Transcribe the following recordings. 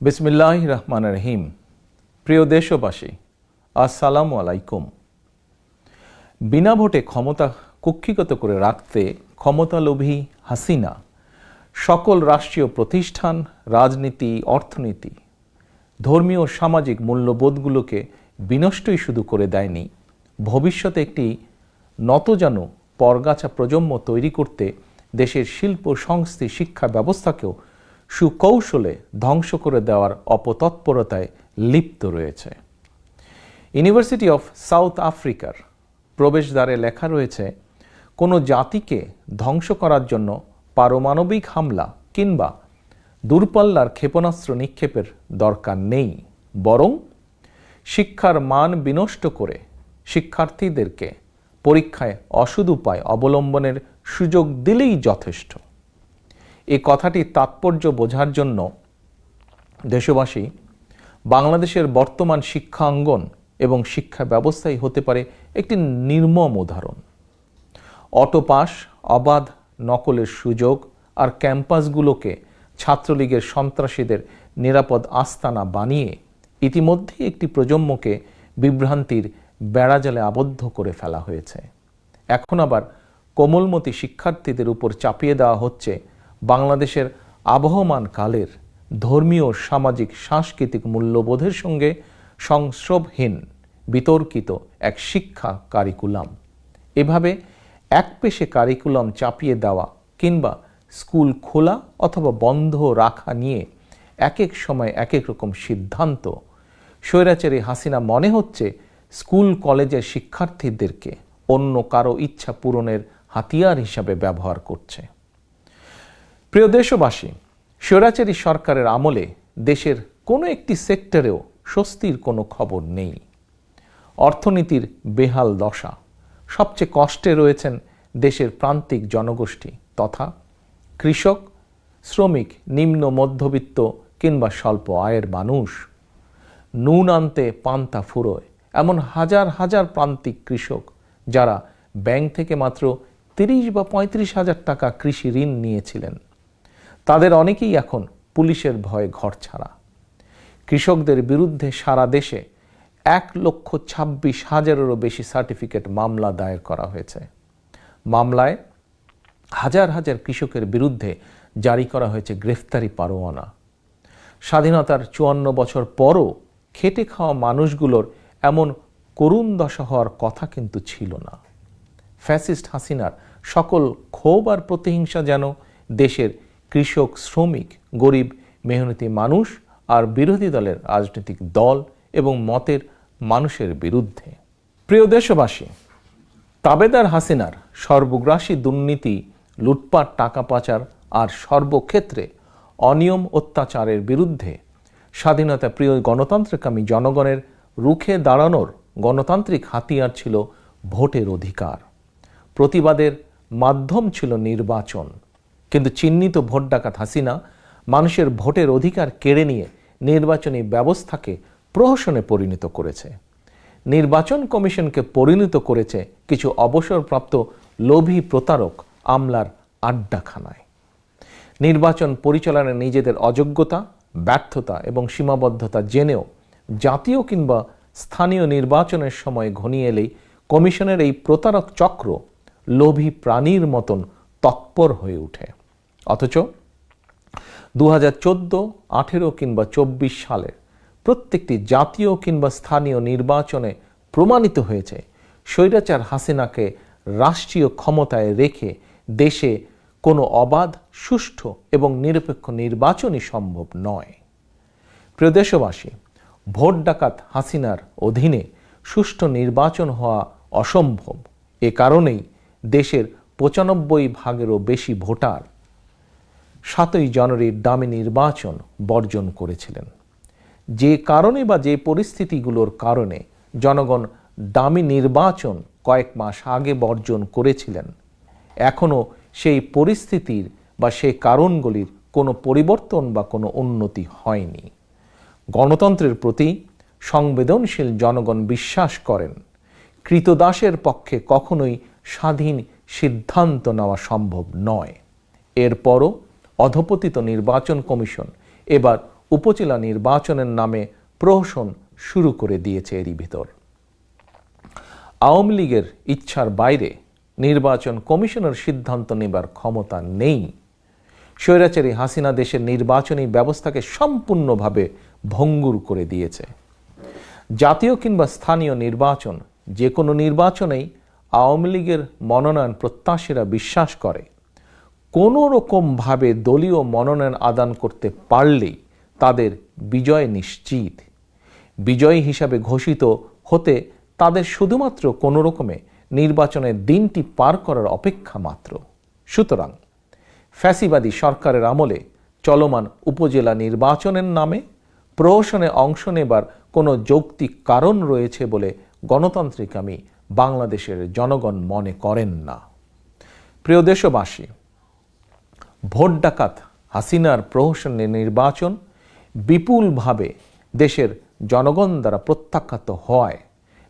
বিসমিল্লাহির রহমানির রহিম। প্রিয় দেশবাসী, আসসালামু আলাইকুম। বিনা ভোটে ক্ষমতা কুক্ষিগত করে রাখতে ক্ষমতালোভী হাসিনা সকল রাষ্ট্রীয় প্রতিষ্ঠান, রাজনীতি, অর্থনীতি, ধর্মীয় ও সামাজিক মূল্যবোধগুলোকে বিনষ্টই শুধু করে দেয়নি, ভবিষ্যতে একটি নতজানু পরগাছা প্রজন্ম তৈরি করতে দেশের শিল্প, সংস্কৃতি, শিক্ষা ব্যবস্থাকেও সুকৌশলে ধ্বংস করে দেওয়ার অপতৎপরতায় লিপ্ত রয়েছে। ইউনিভার্সিটি অফ সাউথ আফ্রিকার প্রবেশদ্বারে লেখা রয়েছে, কোনো জাতিকে ধ্বংস করার জন্য পারমাণবিক হামলা কিংবা দূরপাল্লার ক্ষেপণাস্ত্র নিক্ষেপের দরকার নেই, বরং শিক্ষার মান বিনষ্ট করে শিক্ষার্থীদেরকে পরীক্ষায় অসৎ উপায় অবলম্বনের সুযোগ দিলেই যথেষ্ট। এই কথাটির তাৎপর্য বোঝার জন্য দেশবাসী বাংলাদেশের বর্তমান শিক্ষাঙ্গন এবং শিক্ষা ব্যবস্থাই হতে পারে একটি নির্মম উদাহরণ। অটোপাস, অবাধ নকলের সুযোগ আর ক্যাম্পাসগুলোকে ছাত্রলীগের সন্ত্রাসীদের নিরাপদ আস্তানা বানিয়ে ইতিমধ্যেই একটি প্রজন্মকে বিভ্রান্তির বেড়াজালে আবদ্ধ করে ফেলা হয়েছে। এখন আবার কোমলমতি শিক্ষার্থীদের উপর চাপিয়ে দেওয়া হচ্ছে বাংলাদেশের আবহমান কালের ধর্মীয়, সামাজিক, সাংস্কৃতিক মূল্যবোধের সঙ্গে সংস্রবহীন বিতর্কিত এক শিক্ষা কারিকুলাম। এভাবে একপেশে কারিকুলাম চাপিয়ে দেওয়া কিংবা স্কুল খোলা অথবা বন্ধ রাখা নিয়ে এক এক সময় এক এক রকম সিদ্ধান্ত স্বৈরাচারী হাসিনা মনে হচ্ছে স্কুল কলেজের শিক্ষার্থীদেরকে অন্য কারো ইচ্ছা পূরণের হাতিয়ার হিসাবে ব্যবহার করছে। প্রিয় দেশবাসী, স্বৈরাচারী সরকারের আমলে দেশের কোনো একটি সেক্টরেও স্বস্তির কোনো খবর নেই। অর্থনীতির বেহাল দশা। সবচেয়ে কষ্টে রয়েছেন দেশের প্রান্তিক জনগোষ্ঠী তথা কৃষক, শ্রমিক, নিম্ন মধ্যবিত্ত কিংবা স্বল্প আয়ের মানুষ। নুন আনতে পান্তা ফুরোয় এমন হাজার হাজার প্রান্তিক কৃষক যারা ব্যাংক থেকে মাত্র 30 বা 35 হাজার টাকা কৃষি ঋণ নিয়েছিলেন, তাদের অনেকেই এখন পুলিশের ভয়ে ঘরছাড়া। কৃষকদের বিরুদ্ধে সারা দেশে 1,26,000-এরও বেশি সার্টিফিকেট মামলা দায়ের করা হয়েছে। মামলায় হাজার হাজার কৃষকের বিরুদ্ধে জারি করা হয়েছে গ্রেফতারি পরোয়ানা। স্বাধীনতার 54 বছর পরও খেটে খাওয়া মানুষগুলোর এমন করুণ দশা হওয়ার কথা কিন্তু ছিল না। ফ্যাসিস্ট হাসিনার সকল ক্ষোভ আর প্রতিহিংসা যেন দেশের কৃষক, শ্রমিক, গরিব, মেহনতি মানুষ আর বিরোধী দলের রাজনৈতিক দল এবং মতের মানুষের বিরুদ্ধে। প্রিয় দেশবাসী, তাবেদার হাসিনার সর্বগ্রাসী দুর্নীতি, লুটপাট, টাকা পাচার আর সর্বক্ষেত্রে অনিয়ম, অত্যাচারের বিরুদ্ধে স্বাধীনতা প্রিয় গণতন্ত্রকামী জনগণের রুখে দাঁড়ানোর গণতান্ত্রিক হাতিয়ার ছিল ভোটের অধিকার। প্রতিবাদের মাধ্যম ছিল নির্বাচন। কিন্তু চিহ্নিত ভোট ডাকাত হাসিনা মানুষের ভোটের অধিকার কেড়ে নিয়ে নির্বাচনী ব্যবস্থাকে প্রহসনে পরিণত করেছে। নির্বাচন কমিশনকে পরিণত করেছে কিছু অবসরপ্রাপ্ত লোভী প্রতারক আমলার আড্ডাখানায়। নির্বাচন পরিচালনায় নিজেদের অযোগ্যতা, ব্যর্থতা এবং সীমাবদ্ধতা জেনেও জাতীয় কিংবা স্থানীয় নির্বাচনের সময় ঘনিয়ে এলেই কমিশনের এই প্রতারক চক্র লোভী প্রাণীর মতন তৎপর হয়ে ওঠে। অথচ 2014, 18 কিংবা 24 সালের প্রত্যেকটি জাতীয় কিংবা স্থানীয় নির্বাচনে প্রমাণিত হয়েছে স্বৈরাচার হাসিনাকে রাষ্ট্রীয় ক্ষমতায় রেখে দেশে কোনো অবাধ, সুষ্ঠু এবং নিরপেক্ষ নির্বাচনই সম্ভব নয়। প্রিয় দেশবাসী, ভোট ডাকাত হাসিনার অধীনে সুষ্ঠু নির্বাচন হওয়া অসম্ভব। এ কারণেই দেশের 95% বেশি ভোটার 7ই জানুয়ারির দামি নির্বাচন বর্জন করেছিলেন। যে কারণে বা যে পরিস্থিতিগুলোর কারণে জনগণ দামি নির্বাচন কয়েক মাস আগে বর্জন করেছিলেন, এখনও সেই পরিস্থিতির বা সেই কারণগুলির কোনো পরিবর্তন বা কোনো উন্নতি হয়নি। গণতন্ত্রের প্রতি সংবেদনশীল জনগণ বিশ্বাস করেন কৃতদাসের পক্ষে কখনোই স্বাধীন সিদ্ধান্ত নেওয়া সম্ভব নয়। এরপরও অধপতিত নির্বাচন কমিশন এবার উপজেলা নির্বাচনের নামে প্রহসন শুরু করে দিয়েছে এরই ভিতর। আওয়ামী লীগের ইচ্ছার বাইরে নির্বাচন কমিশনের সিদ্ধান্ত নেবার ক্ষমতা নেই। স্বৈরাচারী হাসিনা দেশের নির্বাচনী ব্যবস্থাকে সম্পূর্ণভাবে ভঙ্গুর করে দিয়েছে। জাতীয় কিংবা স্থানীয় নির্বাচন, যে কোনো নির্বাচনেই আওয়ামী লীগের মনোনয়ন প্রত্যাশীরা বিশ্বাস করে কোনো রকমভাবে দলীয় মনোনয়ন আদান করতে পারলেই তাদের বিজয় নিশ্চিত। বিজয়ী হিসাবে ঘোষিত হতে তাদের শুধুমাত্র কোনো রকমে নির্বাচনের দিনটি পার করার অপেক্ষা মাত্র। সুতরাং ফ্যাসিবাদী সরকারের আমলে চলমান উপজেলা নির্বাচনের নামে প্রহসনে অংশ নেবার কোনো যৌক্তিক কারণ রয়েছে বলে গণতান্ত্রিকামী বাংলাদেশের জনগণ মনে করেন না। প্রিয় দেশবাসী, ভোট ডাকাত হাসিনার প্রহসনে নির্বাচন বিপুলভাবে দেশের জনগণ দ্বারা প্রত্যাখ্যাত হয়।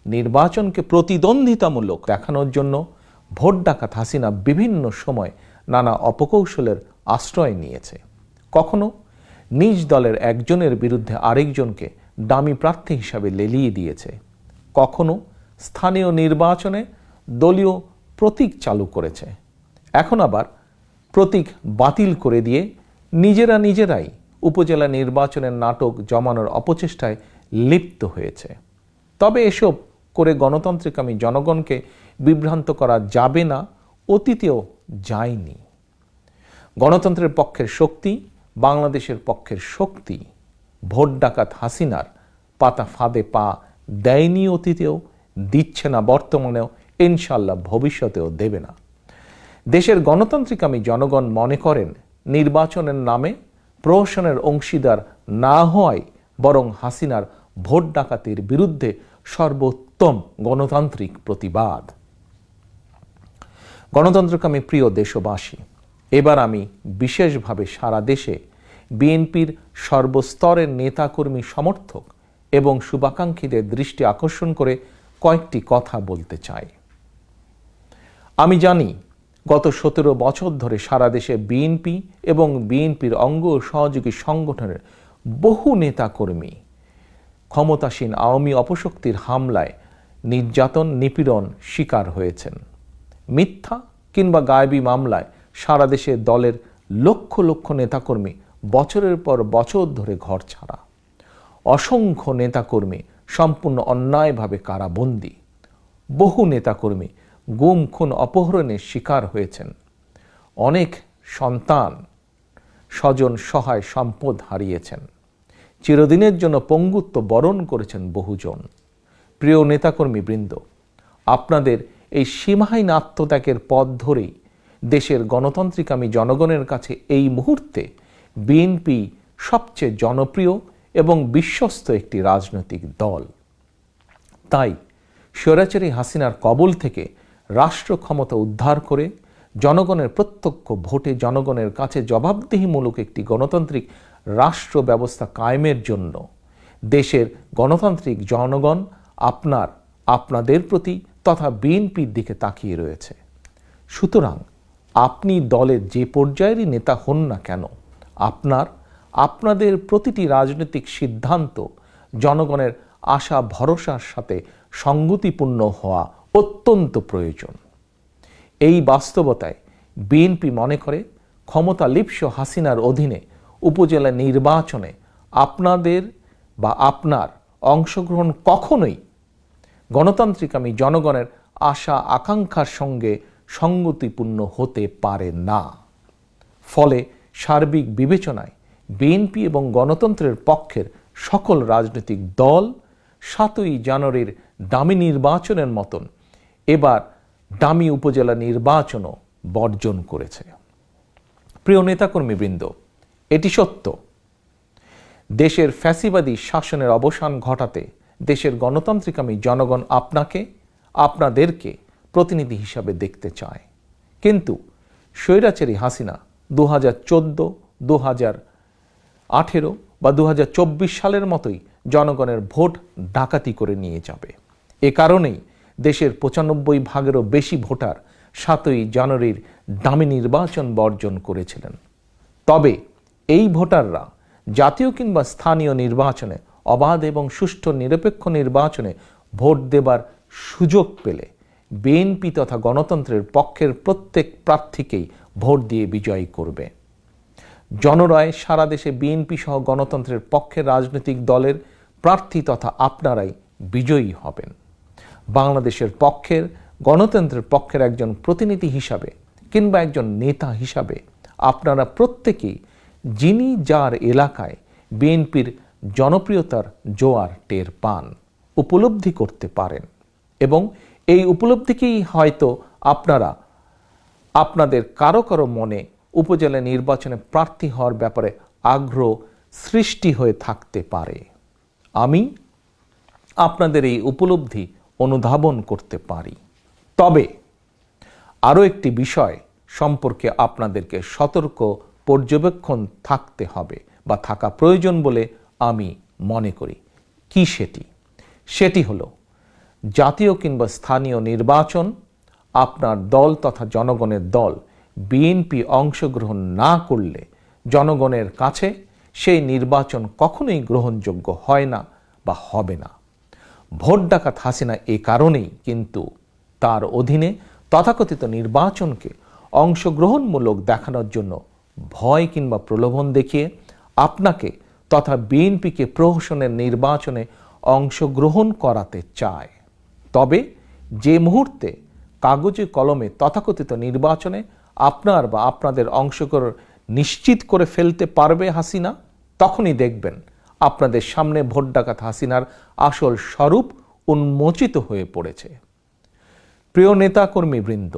নির্বাচনকে প্রতিদ্বন্দ্বিতামূলক দেখানোর জন্য ভোট ডাকাত হাসিনা বিভিন্ন সময় নানা অপকৌশলের আশ্রয় নিয়েছে। কখনো নিজ দলের একজনের বিরুদ্ধে আরেকজনকে ডামি প্রার্থী হিসাবে লেলিয়ে দিয়েছে, কখনো স্থানীয় নির্বাচনে দলীয় প্রতীক চালু করেছে, এখন আবার প্রতীক বাতিল করে দিয়ে নিজেরাই উপজেলা নির্বাচনের নাটক জমানোর অপচেষ্টায় লিপ্ত হয়েছে। তবে এসব করে গণতান্ত্রিকামী জনগণকে বিভ্রান্ত করা যাবে না, অতীতেও যায়নি। গণতন্ত্রের পক্ষের শক্তি, বাংলাদেশের পক্ষের শক্তি ভোট ডাকাত হাসিনার পাতা ফাঁদে পা দেয়নি অতীতেও, দিচ্ছে না বর্তমানেও, ইনশাল্লাহ ভবিষ্যতেও দেবে না। দেশের গণতান্ত্রিকামী জনগণ মনে করেন নির্বাচনের নামে প্রহসনের অংশীদার না হওয়ায় বরং হাসিনার ভোট ডাকাতির বিরুদ্ধে সর্বোত্তম গণতান্ত্রিক প্রতিবাদ। গণতন্ত্রকামী প্রিয় দেশবাসী, এবার আমি বিশেষভাবে সারা দেশে বিএনপির সর্বস্তরের নেতাকর্মী, সমর্থক এবং শুভাকাঙ্ক্ষীদের দৃষ্টি আকর্ষণ করে কয়েকটি কথা বলতে চাই। আমি জানি গত 17 বছর ধরে সারা দেশে বিএনপি এবং বিএনপির অঙ্গ ও সহযোগী সংগঠনের বহু নেতাকর্মী ক্ষমতাসীন আওয়ামী অপশক্তির হামলায় নির্যাতন, নিপীড়ন শিকার হয়েছেন। মিথ্যা কিংবা গায়েবী মামলায় সারা দেশে দলের লক্ষ লক্ষ নেতাকর্মী বছরের পর বছর ধরে ঘর ছাড়া। অসংখ্য নেতাকর্মী সম্পূর্ণ অন্যায়ভাবে কারাবন্দী। বহু নেতাকর্মী গুম, খুন, অপহরণের শিকার হয়েছেন। অনেক সন্তান, স্বজন, সহায় সম্পদ হারিয়েছেন। চিরদিনের জন্য পঙ্গুত্ব বরণ করেছেন বহুজন। প্রিয় নেতাকর্মী বৃন্দ, আপনাদের এই সীমাহীন আত্মত্যাগের পথ ধরেই দেশের গণতান্ত্রিকামী জনগণের কাছে এই মুহূর্তে বিএনপি সবচেয়ে জনপ্রিয় এবং বিশ্বস্ত একটি রাজনৈতিক দল। তাই স্বৈরাচারী হাসিনার কবল থেকে রাষ্ট্র ক্ষমতা উদ্ধার করে জনগণের প্রত্যক্ষ ভোটে জনগণের কাছে জবাবদিহিমূলক একটি গণতান্ত্রিক রাষ্ট্র ব্যবস্থা কায়েমের জন্য দেশের গণতান্ত্রিক জনগণ আপনাদের প্রতি তথা বিএনপির দিকে তাকিয়ে রয়েছে। সুতরাং আপনি দলের যে পর্যায়েরই নেতা হন না কেন, আপনাদের প্রতিটি রাজনৈতিক সিদ্ধান্ত জনগণের আশা ভরসার সাথে সঙ্গতিপূর্ণ হওয়া অত্যন্ত প্রয়োজন। এই বাস্তবতায় বিএনপি মনে করে ক্ষমতা লিপ্স হাসিনার অধীনে উপজেলা নির্বাচনে আপনার অংশগ্রহণ কখনোই গণতান্ত্রিকামী জনগণের আশা আকাঙ্ক্ষার সঙ্গে সঙ্গতিপূর্ণ হতে পারে না। ফলে সার্বিক বিবেচনায় বিএনপি এবং গণতন্ত্রের পক্ষের সকল রাজনৈতিক দল 7ই জানুয়ারির ডামি নির্বাচনের মতন এবার ডামি উপজেলা নির্বাচনও বর্জন করেছে। প্রিয় নেতাকর্মীবৃন্দ, এটি সত্য, দেশের ফ্যাসিবাদী শাসনের অবসান ঘটাতে দেশের গণতান্ত্রিকামী জনগণ আপনাদেরকে প্রতিনিধি হিসাবে দেখতে চায়। কিন্তু স্বৈরাচারী হাসিনা 2014, 2018 বা 2024 সালের মতোই জনগণের ভোট ডাকাতি করে নিয়ে যাবে। এ কারণেই দেশের 95% বেশি ভোটার 7ই জানুয়ারির ডামি নির্বাচন বর্জন করেছিলেন। তবে এই ভোটাররা জাতীয় কিংবা স্থানীয় নির্বাচনে অবাধ এবং সুষ্ঠু নিরপেক্ষ নির্বাচনে ভোট দেবার সুযোগ পেলে বিএনপি তথা গণতন্ত্রের পক্ষের প্রত্যেক প্রার্থীকেই ভোট দিয়ে বিজয়ী করবে। জনরায় সারা দেশে বিএনপি সহ গণতন্ত্রের পক্ষের রাজনৈতিক দলের প্রার্থী তথা আপনারাই বিজয়ী হবেন। বাংলাদেশের পক্ষের গণতন্ত্রের পক্ষের একজন প্রতিনিধি হিসাবে কিংবা একজন নেতা হিসাবে আপনারা প্রত্যেকেই যিনি যার এলাকায় বিএনপির জনপ্রিয়তার জোয়ার টের পান, উপলব্ধি করতে পারেন এবং এই উপলব্ধিকেই হয়তো আপনারা আপনাদের কারো কারো মনে উপজেলা নির্বাচনে প্রার্থী হওয়ার ব্যাপারে আগ্রহ সৃষ্টি হয়ে থাকতে পারে। আমি আপনাদের এই উপলব্ধি অনুধাবন করতে পারি। তবে আরও একটি বিষয় সম্পর্কে আপনাদেরকে সতর্ক পর্যবেক্ষণ থাকতে হবে বা থাকা প্রয়োজন বলে আমি মনে করি। কি সেটি হলো জাতীয় কিংবা স্থানীয় নির্বাচন আপনার দল তথা জনগণের দল বিএনপি অংশগ্রহণ না করলে জনগণের কাছে সেই নির্বাচন কখনোই গ্রহণযোগ্য হয় না বা হবে না। ভোট ডাকাত হাসিনা এ কারণেই কিন্তু তার অধীনে তথাকথিত নির্বাচনকে অংশগ্রহণমূলক দেখানোর জন্য ভয় কিংবা প্রলোভন দেখিয়ে আপনাকে তথা বিএনপিকে প্রহসনের নির্বাচনে অংশগ্রহণ করাতে চায়। তবে যে মুহূর্তে কাগজে কলমে তথাকথিত নির্বাচনে আপনার বা আপনাদের অংশগ্রহণ নিশ্চিত করে ফেলতে পারবে হাসিনা, তখনই দেখবেন আপনাদের সামনে ভোট ডাকাত হাসিনার আসল স্বরূপ উন্মোচিত হয়ে পড়েছে। প্রিয় নেতাকর্মীবৃন্দ,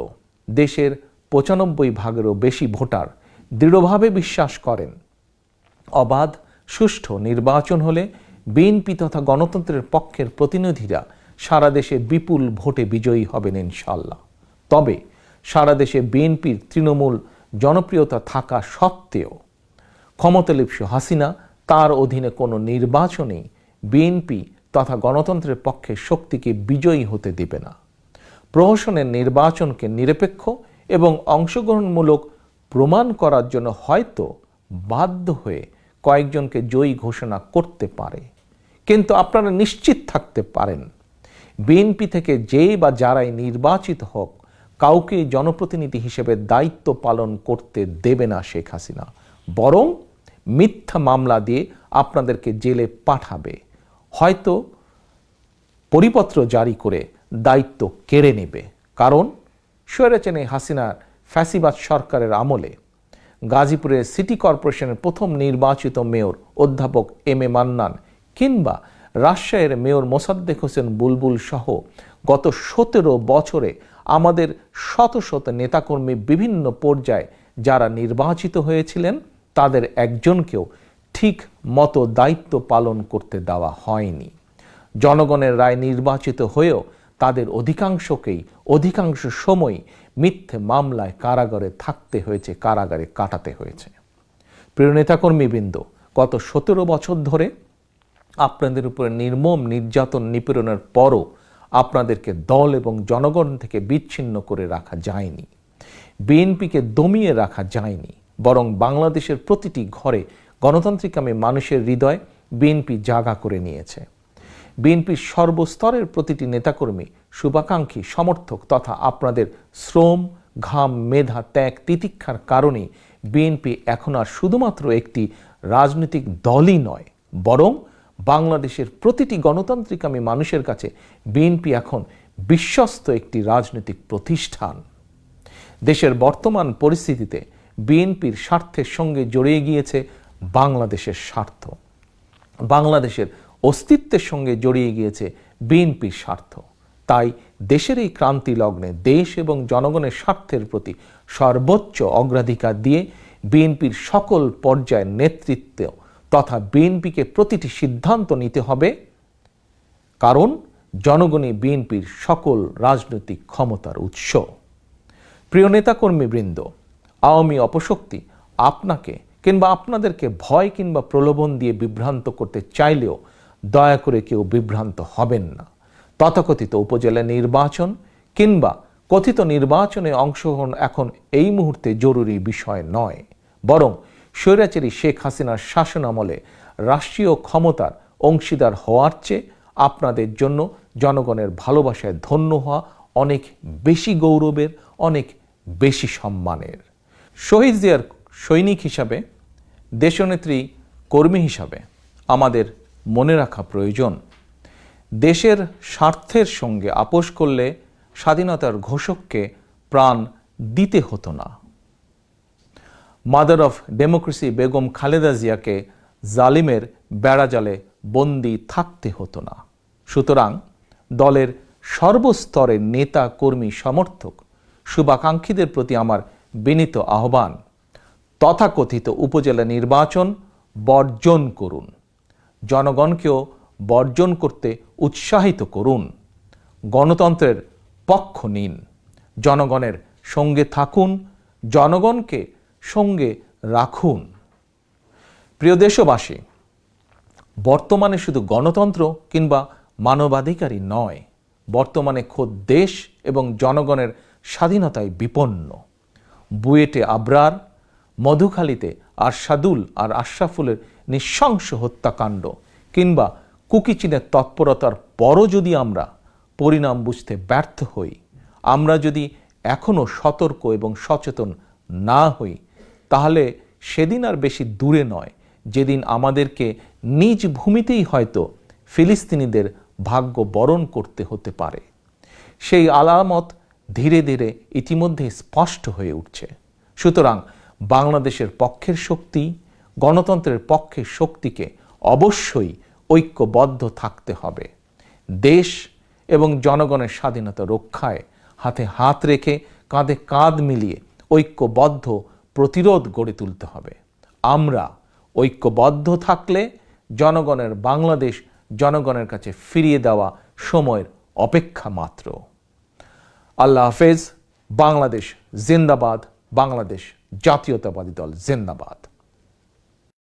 দেশের ৯৫% বেশি ভোটার দৃঢ়ভাবে বিশ্বাস করেন অবাধ সুষ্ঠু নির্বাচন হলে বিএনপি তথা গণতন্ত্রের পক্ষের প্রতিনিধিরা সারা দেশে বিপুল ভোটে বিজয়ী হবেন ইনশাআল্লাহ। তবে সারা দেশে বিএনপির তৃণমূল জনপ্রিয়তা থাকা সত্ত্বেও ক্ষমতালিপ্সু হাসিনা তার অধীনে কোনো নির্বাচনেই বিএনপি তথা গণতন্ত্রের পক্ষে শক্তিকে বিজয়ী হতে দেবে না। প্রহসনের নির্বাচনকে নিরপেক্ষ এবং অংশগ্রহণমূলক প্রমাণ করার জন্য হয়তো বাধ্য হয়ে কয়েকজনকে জয়ী ঘোষণা করতে পারে, কিন্তু আপনারা নিশ্চিত থাকতে পারেন বিএনপি থেকে যে বা যারাই নির্বাচিত হোক কাউকে জনপ্রতিনিধি হিসেবে দায়িত্ব পালন করতে দেবে না শেখ হাসিনা, বরং মিথ্যা মামলা দিয়ে আপনাদেরকে জেলে পাঠাবে, হয়তো পরিপত্র জারি করে দায়িত্ব কেড়ে নেবে। কারণ স্বৈরাচারী হাসিনার ফ্যাসিবাদ সরকারের আমলে গাজীপুরের সিটি কর্পোরেশনের প্রথম নির্বাচিত মেয়র অধ্যাপক এম এ মান্নান কিংবা রাজশাহীর মেয়র মোসাদ্দেক হোসেন বুলবুল সহ গত ১৭ বছরে আমাদের শত শত নেতাকর্মী বিভিন্ন পর্যায়ে যারা নির্বাচিত হয়েছিলেন তাদের একজনকেও ঠিক মতো দায়িত্ব পালন করতে দেওয়া হয়নি। জনগণের রায় নির্বাচিত হয়েও তাদের অধিকাংশকেই অধিকাংশ সময় মিথ্যে মামলায় কারাগারে থাকতে হয়েছে, কারাগারে কাটাতে হয়েছে। প্রিয় নেতাকর্মীবৃন্দ, গত ১৭ বছর ধরে আপনাদের উপরে নির্মম নির্যাতন নিপীড়নের পরও আপনাদেরকে দল এবং জনগণ থেকে বিচ্ছিন্ন করে রাখা যায়নি, বিএনপিকে দমিয়ে রাখা যায়নি, বরং বাংলাদেশের প্রতিটি ঘরে গণতান্ত্রিকামী মানুষের হৃদয় বিএনপি জায়গা করে নিয়েছে। বিএনপির সর্বস্তরের প্রতিটি নেতাকর্মী, শুভাকাঙ্ক্ষী, সমর্থক তথা আপনাদের শ্রম, ঘাম, মেধা, ত্যাগ, তিতিক্ষার কারণে বিএনপি এখন আর শুধুমাত্র একটি রাজনৈতিক দলই নয়, বরং বাংলাদেশের প্রতিটি গণতান্ত্রিকামী মানুষের কাছে বিএনপি এখন বিশ্বস্ত একটি রাজনৈতিক প্রতিষ্ঠান। দেশের বর্তমান পরিস্থিতিতে বিএনপির স্বার্থের সঙ্গে জড়িয়ে গিয়েছে বাংলাদেশের স্বার্থ, বাংলাদেশের অস্তিত্বের সঙ্গে জড়িয়ে গিয়েছে বিএনপির স্বার্থ। তাই দেশের এই ক্রান্তি লগ্নে দেশ এবং জনগণের স্বার্থের প্রতি সর্বোচ্চ অগ্রাধিকার দিয়ে বিএনপির সকল পর্যায়ের নেতৃত্ব তথা বিএনপিকে প্রতিটি সিদ্ধান্ত নিতে হবে, কারণ জনগণই বিএনপির সকল রাজনৈতিক ক্ষমতার উৎস। প্রিয় নেতাকর্মীবৃন্দ, আওয়ামী অপশক্তি আপনাকে কিংবা আপনাদেরকে ভয় কিংবা প্রলোভন দিয়ে বিভ্রান্ত করতে চাইলেও দয়া করে কেউ বিভ্রান্ত হবেন না। তথাকথিত উপজেলা নির্বাচন কিংবা কথিত নির্বাচনে অংশগ্রহণ এখন এই মুহূর্তে জরুরি বিষয় নয়, বরং স্বৈরাচারী শেখ হাসিনার শাসনামলে রাষ্ট্রীয় ক্ষমতার অংশীদার হওয়ার চেয়ে আপনাদের জন্য জনগণের ভালোবাসায় ধন্য হওয়া অনেক বেশি গৌরবের, অনেক বেশি সম্মানের। শহীদ জিয়ার সৈনিক হিসাবে, দেশনেত্রী কর্মী হিসাবে আমাদের মনে রাখা প্রয়োজন, দেশের স্বার্থের সঙ্গে আপোষ করলে স্বাধীনতার ঘোষককে প্রাণ দিতে হতো না। Mother of democracy Begum Khaleda জিয়াকে জালিমের বেড়াজালে বন্দি থাকতে হতো না। সুতরাং দলের সর্বস্তরের নেতা, কর্মী, সমর্থক, শুভাকাঙ্ক্ষীদের প্রতি আমার বিনীত আহ্বান, তথাকথিত উপজেলা নির্বাচন বর্জন করুন, জনগণকেও বর্জন করতে উৎসাহিত করুন, গণতন্ত্রের পক্ষ নিন, জনগণের সঙ্গে থাকুন, জনগণকে সঙ্গে রাখুন। প্রিয় দেশবাসী, বর্তমানে শুধু গণতন্ত্র কিংবা মানবাধিকারই নয়, বর্তমানে খোদ দেশ এবং জনগণের স্বাধীনতায় বিপন্ন। বুয়েটে আবরার, মধুখালীতে আরশাদুল আর আশরাফুলের নৃশংস হত্যাকাণ্ড কিংবা কুকিচিনের তৎপরতার পরও যদি আমরা পরিণাম বুঝতে ব্যর্থ হই, আমরা যদি এখনও সতর্ক এবং সচেতন না হই, তাহলে সেদিন আর বেশি দূরে নয় যেদিন আমাদেরকে নিজ ভূমিতেই হয়তো ফিলিস্তিনিদের ভাগ্য বরণ করতে হতে পারে। সেই আলামত ধীরে ধীরে ইতিমধ্যে স্পষ্ট হয়ে উঠছে। সুতরাং বাংলাদেশের পক্ষের শক্তি, গণতন্ত্রের পক্ষের শক্তিকে অবশ্যই ঐক্যবদ্ধ থাকতে হবে। দেশ এবং জনগণের স্বাধীনতা রক্ষায় হাতে হাত রেখে, কাঁধে কাঁধ মিলিয়ে ঐক্যবদ্ধ প্রতিরোধ গড়ে তুলতে হবে। আমরা ঐক্যবদ্ধ থাকলে জনগণের বাংলাদেশ জনগণের কাছে ফিরিয়ে দেওয়া সময়ের অপেক্ষা মাত্র। আল্লাহ হাফেজ। বাংলাদেশ জিন্দাবাদ। বাংলাদেশ জাতীয়তাবাদী দল জিন্দাবাদ।